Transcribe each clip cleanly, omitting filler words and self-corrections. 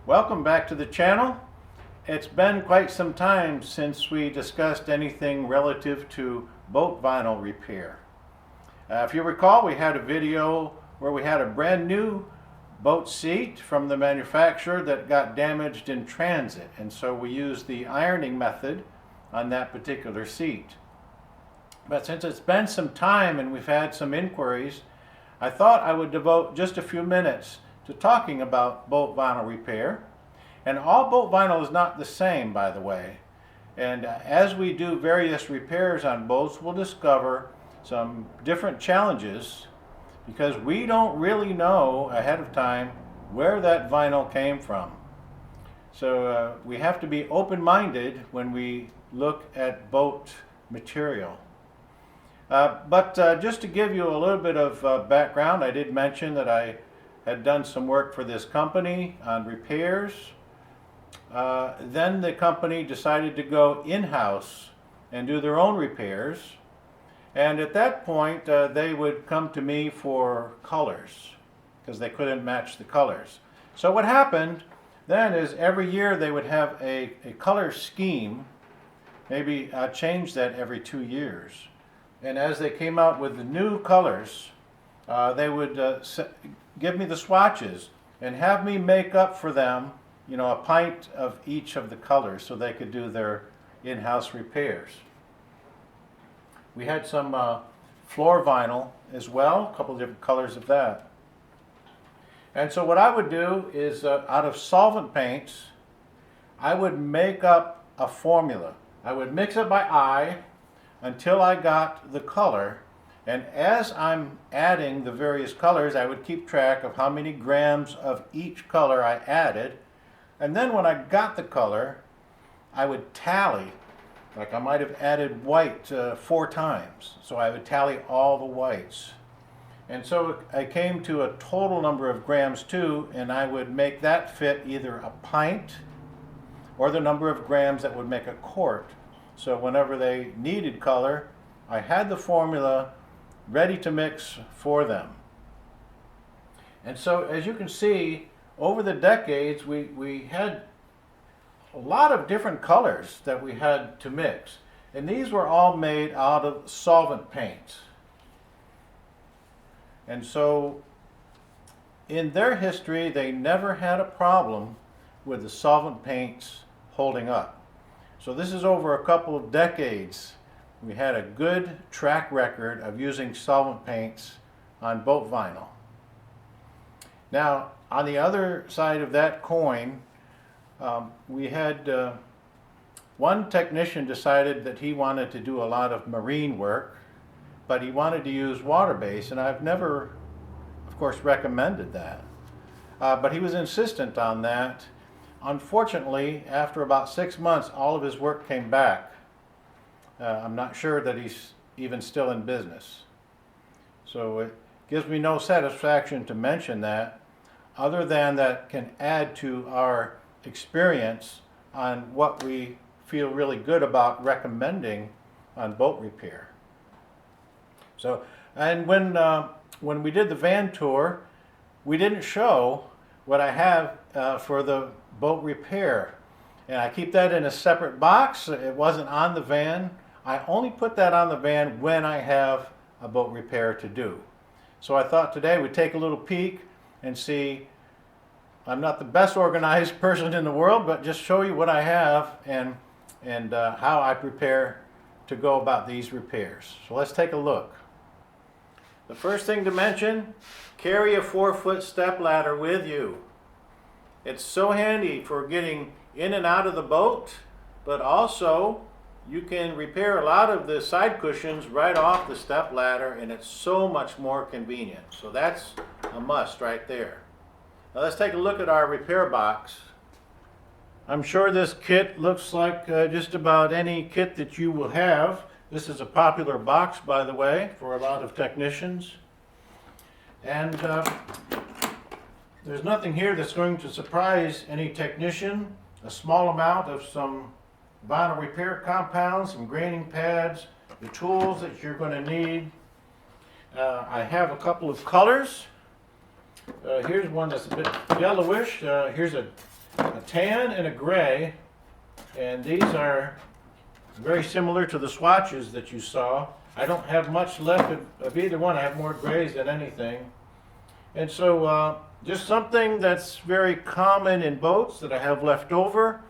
Welcome back to the channel. It's been quite some time since we discussed anything relative to boat vinyl repair. If you recall, we had a video where we had a brand new boat seat from the manufacturer that got damaged in transit, and so we used the ironing method on that particular seat. But since it's been some time and we've had some inquiries, I thought I would devote just a few minutes to talking about boat vinyl repair. And all boat vinyl is not the same, by the way. And as we do various repairs on boats, we'll discover some different challenges because we don't really know ahead of time where that vinyl came from. So we have to be open-minded when we look at boat material. But just to give you a little bit of background, I did mention that I had done some work for this company on repairs. Then the company decided to go in-house and do their own repairs. And at that point, they would come to me for colors because they couldn't match the colors. So what happened then is every year they would have a color scheme, maybe change that every 2 years. And as they came out with the new colors, they would give me the swatches and have me make up for them, you know, a pint of each of the colors so they could do their in-house repairs. We had some floor vinyl as well, a couple of different colors of that. And so what I would do is out of solvent paints, I would make up a formula. I would mix it by eye until I got the color. And as I'm adding the various colors, I would keep track of how many grams of each color I added. And then when I got the color, I would tally. Like I might have added white 4 times. So I would tally all the whites. And so I came to a total number of grams too, and I would make that fit either a pint or the number of grams that would make a quart. So whenever they needed color, I had the formula ready to mix for them. And so as you can see, over the decades we had a lot of different colors that we had to mix. And these were all made out of solvent paints. And so in their history, they never had a problem with the solvent paints holding up. So this is over a couple of decades. We had a good track record of using solvent paints on boat vinyl. Now, on the other side of that coin, we had one technician decided that he wanted to do a lot of marine work, but he wanted to use water-based, and I've never, of course, recommended that. But he was insistent on that. Unfortunately, after about 6 months, all of his work came back. I'm not sure that he's even still in business. So it gives me no satisfaction to mention that, other than that can add to our experience on what we feel really good about recommending on boat repair. So, and when we did the van tour, we didn't show what I have for the boat repair. And I keep that in a separate box. It wasn't on the van. I only put that on the van when I have a boat repair to do. So I thought today we'd take a little peek and see. I'm not the best organized person in the world, but just show you what I have and how I prepare to go about these repairs. So let's take a look. The first thing to mention, carry a 4-foot step ladder with you. It's so handy for getting in and out of the boat, but also you can repair a lot of the side cushions right off the step ladder, and it's so much more convenient. So that's a must right there. Now let's take a look at our repair box. I'm sure this kit looks like just about any kit that you will have. This is a popular box, by the way, for a lot of technicians. And there's nothing here that's going to surprise any technician. A small amount of some vinyl repair compounds, some graining pads, the tools that you're going to need. I have a couple of colors. Here's one that's a bit yellowish. Here's a a tan and a gray, and these are very similar to the swatches that you saw. I don't have much left of either one. I have more grays than anything. And so just something that's very common in boats that I have left over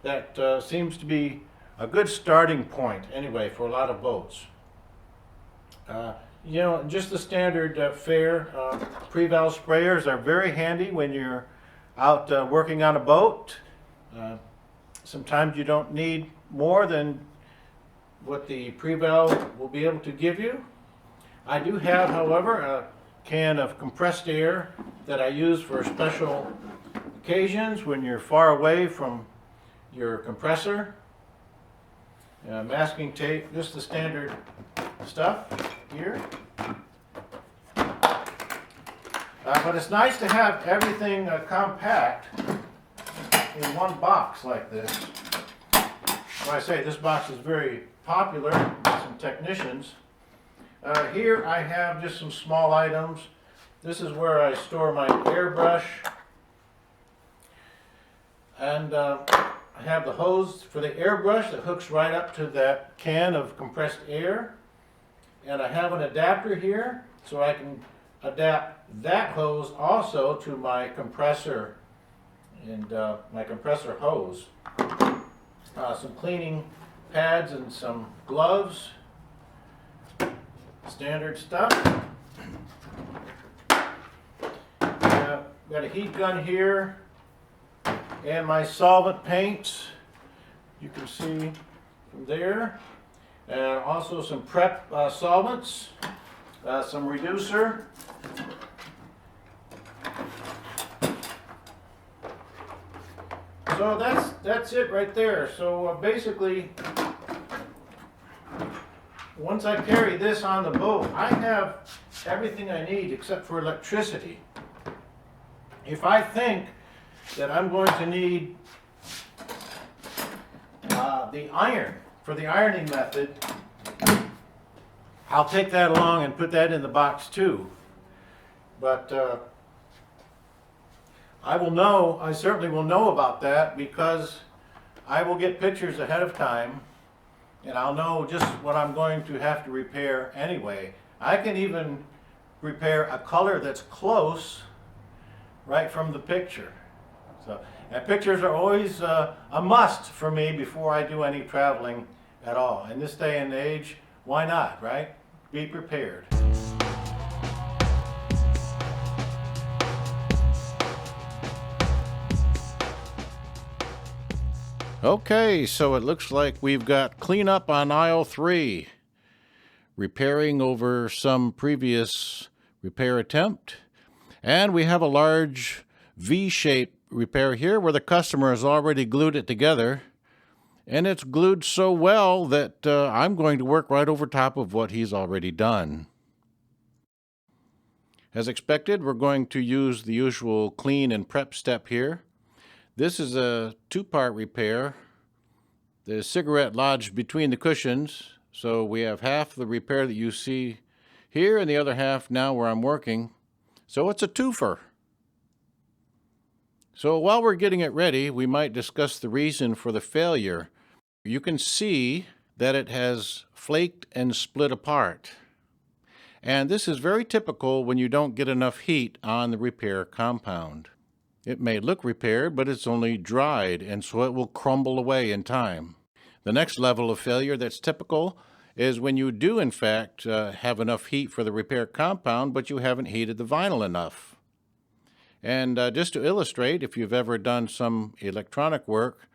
that seems to be a good starting point anyway for a lot of boats. You know, just the standard fare pre-valve sprayers are very handy when you're out working on a boat. Sometimes you don't need more than what the pre-valve will be able to give you. I do have, however, a can of compressed air that I use for special occasions when you're far away from your compressor. Masking tape, just the standard stuff here. But it's nice to have everything compact in one box like this. When I say this box is very popular with some technicians. Here I have just some small items. This is where I store my airbrush. And I have the hose for the airbrush that hooks right up to that can of compressed air. And I have an adapter here so I can adapt that hose also to my compressor and my compressor hose. Some cleaning pads and some gloves. Standard stuff. Got a heat gun here and my solvent paints. You can see from there. And also some prep solvents, some reducer. So that's it right there. So basically, once I carry this on the boat, I have everything I need except for electricity. If I think that I'm going to need the iron for the ironing method, I'll take that along and put that in the box too. But I certainly will know about that because I will get pictures ahead of time and I'll know just what I'm going to have to repair anyway. I can even repair a color that's close right from the picture. So, and pictures are always a must for me before I do any traveling at all. In this day and age, why not, right? Be prepared. Okay, so it looks like we've got cleanup on aisle 3. Repairing over some previous repair attempt. And we have a large V-shaped repair here where the customer has already glued it together. And it's glued so well that I'm going to work right over top of what he's already done. As expected, we're going to use the usual clean and prep step here. This is a 2-part repair. The cigarette lodged between the cushions, so we have half the repair that you see here and the other half now where I'm working. So it's a twofer. So while we're getting it ready, we might discuss the reason for the failure. You can see that it has flaked and split apart. And this is very typical when you don't get enough heat on the repair compound. It may look repaired, but it's only dried, and so it will crumble away in time. The next level of failure that's typical is when you do, in fact, have enough heat for the repair compound, but you haven't heated the vinyl enough. And just to illustrate, if you've ever done some electronic work,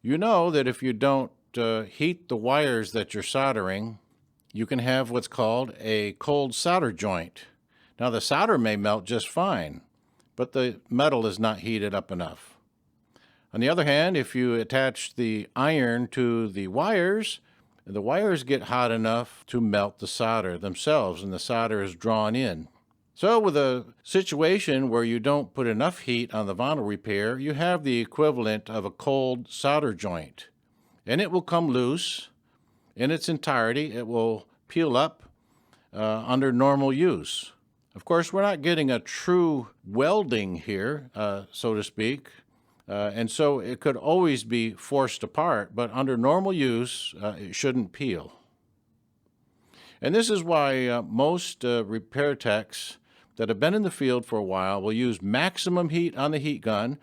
you know that if you don't heat the wires that you're soldering, you can have what's called a cold solder joint. Now, the solder may melt just fine, but the metal is not heated up enough. On the other hand, if you attach the iron to the wires get hot enough to melt the solder themselves, and the solder is drawn in. So with a situation where you don't put enough heat on the vinyl repair, you have the equivalent of a cold solder joint. And it will come loose in its entirety. It will peel up under normal use. Of course, we're not getting a true welding here, so to speak. and so it could always be forced apart, but under normal use, it shouldn't peel. And this is why most repair techs that have been in the field for a while will use maximum heat on the heat gun.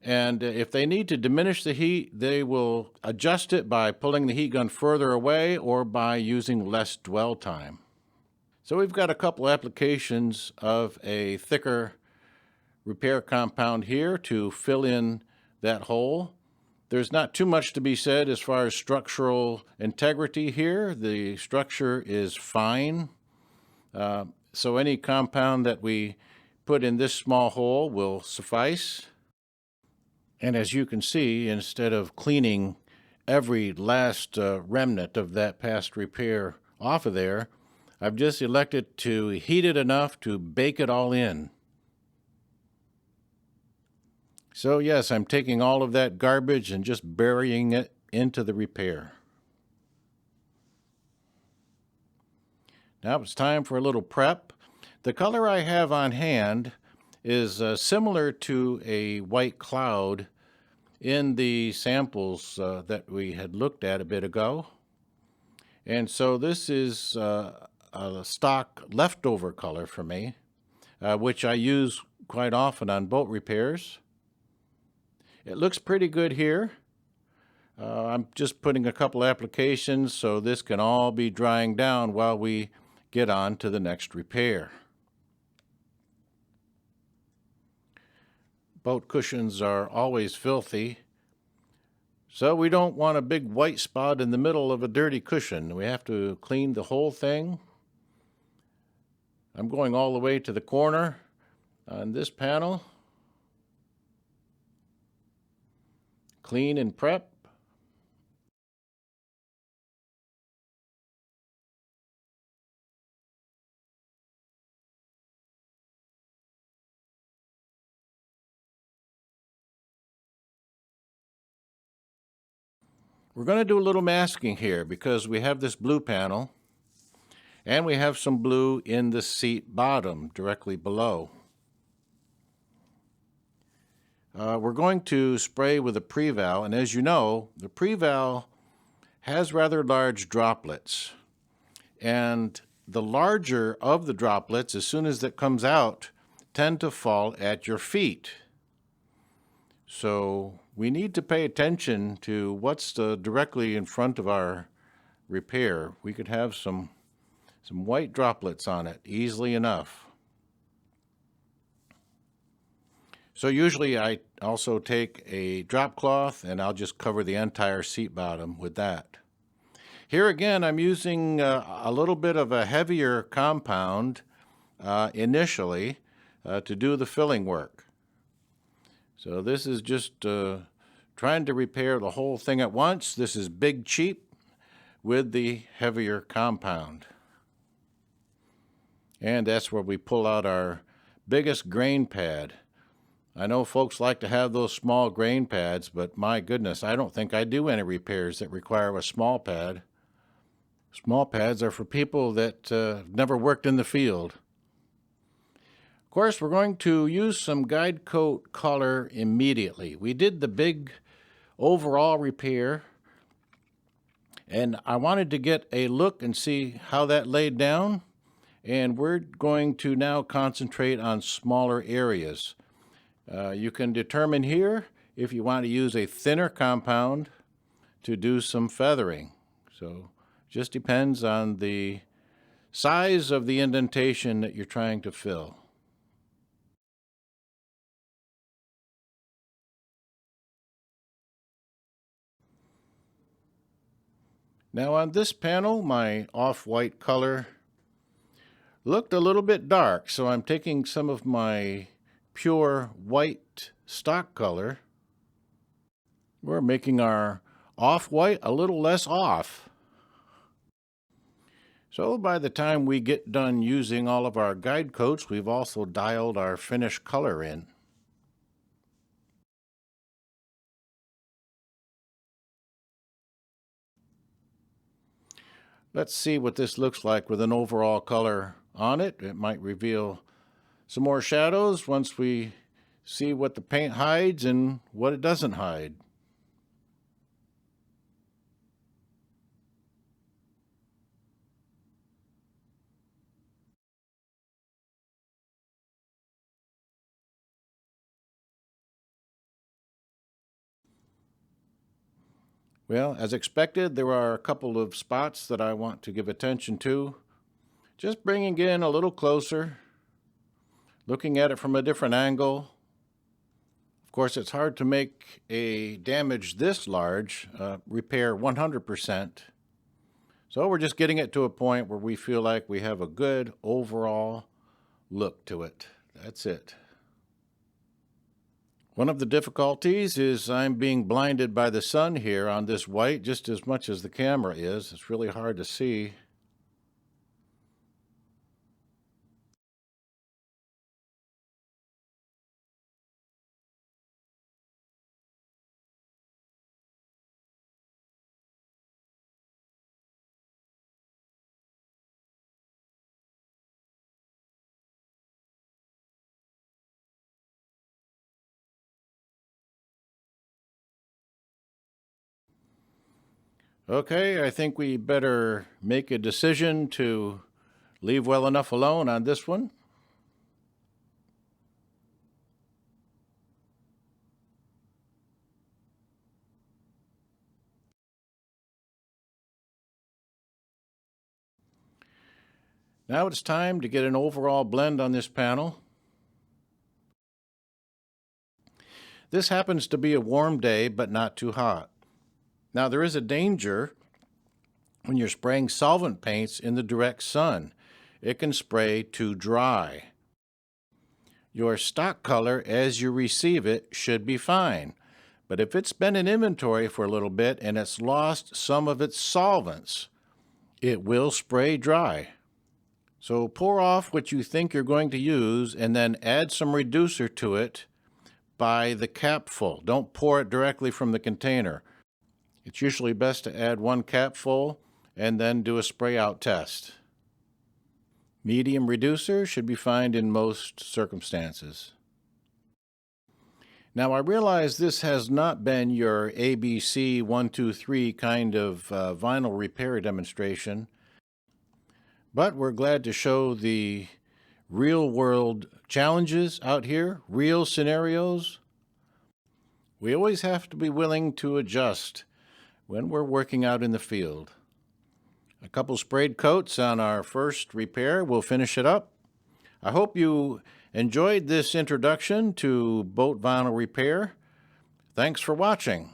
And if they need to diminish the heat, they will adjust it by pulling the heat gun further away or by using less dwell time. So we've got a couple applications of a thicker repair compound here to fill in that hole. There's not too much to be said as far as structural integrity here. The structure is fine. So any compound that we put in this small hole will suffice. And as you can see, instead of cleaning every last remnant of that past repair off of there, I've just elected to heat it enough to bake it all in. So yes, I'm taking all of that garbage and just burying it into the repair. Now it's time for a little prep. The color I have on hand is similar to a white cloud in the samples that we had looked at a bit ago. And so this is a stock leftover color for me, which I use quite often on boat repairs. It looks pretty good here. I'm just putting a couple applications so this can all be drying down while we get on to the next repair. Boat cushions are always filthy, so we don't want a big white spot in the middle of a dirty cushion. We have to clean the whole thing. I'm going all the way to the corner on this panel. Clean and prep. We're going to do a little masking here because we have this blue panel and we have some blue in the seat bottom directly below. We're going to spray with a pre-val, and as you know, the pre-val has rather large droplets. And the larger of the droplets, as soon as it comes out, tend to fall at your feet. So we need to pay attention to what's directly in front of our repair. We could have some white droplets on it easily enough. So usually I also take a drop cloth and I'll just cover the entire seat bottom with that. Here again, I'm using a little bit of a heavier compound initially to do the filling work. So this is just trying to repair the whole thing at once. This is Big Cheap with the heavier compound. And that's where we pull out our biggest grain pad. I know folks like to have those small grain pads, but my goodness, I don't think I do any repairs that require a small pad. Small pads are for people that never worked in the field. Of course, we're going to use some guide coat color immediately. We did the big overall repair, and I wanted to get a look and see how that laid down, and we're going to now concentrate on smaller areas. You can determine here if you want to use a thinner compound to do some feathering. So just depends on the size of the indentation that you're trying to fill. Now on this panel, my off-white color looked a little bit dark, so I'm taking some of my pure white stock color. We're making our off-white a little less off. So by the time we get done using all of our guide coats, we've also dialed our finish color in. Let's see what this looks like with an overall color on it. It might reveal some more shadows once we see what the paint hides and what it doesn't hide. Well, as expected, there are a couple of spots that I want to give attention to. Just bringing in a little closer, looking at it from a different angle. Of course, it's hard to make a damage this large repair 100%. So we're just getting it to a point where we feel like we have a good overall look to it. That's it. One of the difficulties is I'm being blinded by the sun here on this white just as much as the camera is. It's really hard to see. Okay, I think we better make a decision to leave well enough alone on this one. Now it's time to get an overall blend on this panel. This happens to be a warm day, but not too hot. Now there is a danger when you're spraying solvent paints in the direct sun. It can spray too dry. Your stock color as you receive it should be fine, but if it's been in inventory for a little bit and it's lost some of its solvents, it will spray dry. So pour off what you think you're going to use and then add some reducer to it by the capful. Don't pour it directly from the container. It's usually best to add one capful and then do a spray out test. Medium reducer should be fine in most circumstances. Now I realize this has not been your ABC 123 kind of vinyl repair demonstration, but we're glad to show the real world challenges out here, real scenarios. We always have to be willing to adjust when we're working out in the field. A couple sprayed coats on our first repair will finish it up. I hope you enjoyed this introduction to boat vinyl repair. Thanks for watching.